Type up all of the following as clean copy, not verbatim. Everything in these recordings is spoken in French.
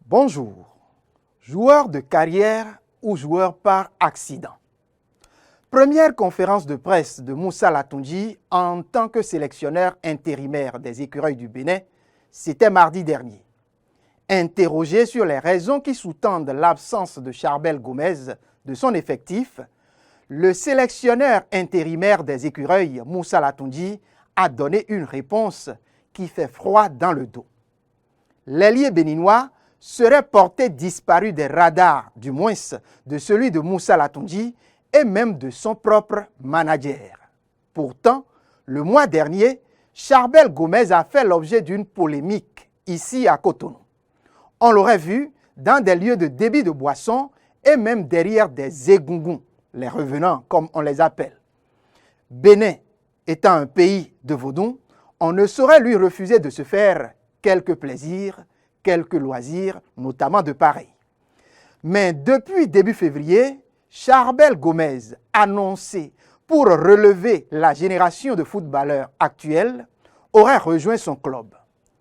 Bonjour, joueur de carrière ou joueur par accident. Première conférence de presse de Moussa Latoundji en tant que sélectionneur intérimaire des Écureuils du Bénin, c'était mardi dernier. Interrogé sur les raisons qui sous-tendent l'absence de Charbel Gomez de son effectif, le sélectionneur intérimaire des Écureuils, Moussa Latoundji, a donné une réponse qui fait froid dans le dos. L'ailier béninois serait porté disparu des radars, du moins de celui de Moussa Latoundji et même de son propre manager. Pourtant, le mois dernier, Charbel Gomez a fait l'objet d'une polémique ici à Cotonou. On l'aurait vu dans des lieux de débit de boissons et même derrière des égouнгous, les revenants comme on les appelle. Bénin étant un pays de vaudou, on ne saurait lui refuser de se faire quelques plaisirs, quelques loisirs, notamment de pareil. Mais depuis début février, Charbel Gomez, annoncé pour relever la génération de footballeurs actuels, aurait rejoint son club.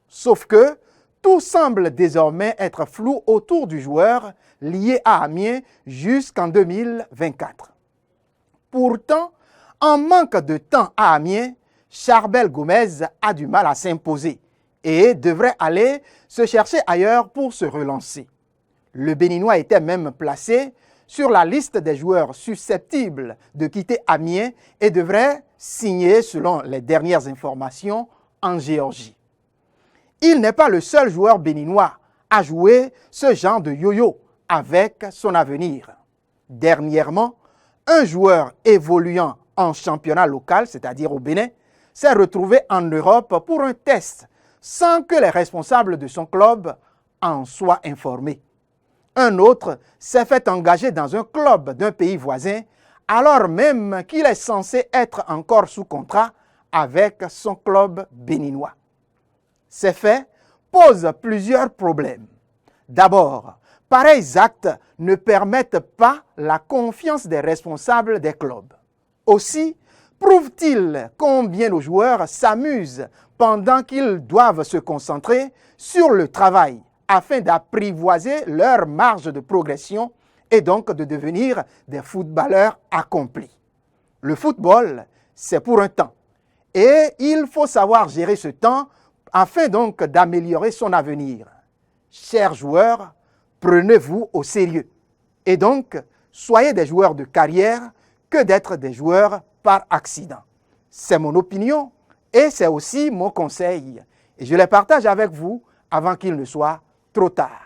Sauf que tout semble désormais être flou autour du joueur lié à Amiens jusqu'en 2024. Pourtant, en manque de temps à Amiens, Charbel Gomez a du mal à s'imposer et devrait aller se chercher ailleurs pour se relancer. Le Béninois était même placé sur la liste des joueurs susceptibles de quitter Amiens et devrait signer, selon les dernières informations, en Géorgie. Il n'est pas le seul joueur béninois à jouer ce genre de yo-yo avec son avenir. Dernièrement, un joueur évoluant en championnat local, c'est-à-dire au Bénin, s'est retrouvé en Europe pour un test sans que les responsables de son club en soient informés. Un autre s'est fait engager dans un club d'un pays voisin alors même qu'il est censé être encore sous contrat avec son club béninois. Ces faits posent plusieurs problèmes. D'abord, pareils actes ne permettent pas la confiance des responsables des clubs. Aussi, prouvent-ils combien nos joueurs s'amusent pendant qu'ils doivent se concentrer sur le travail afin d'apprivoiser leur marge de progression et donc de devenir des footballeurs accomplis. Le football, c'est pour un temps et il faut savoir gérer ce temps afin donc d'améliorer son avenir. Chers joueurs, prenez-vous au sérieux et donc soyez des joueurs de carrière que d'être des joueurs par accident. C'est mon opinion et c'est aussi mon conseil. Et je les partage avec vous avant qu'il ne soit trop tard.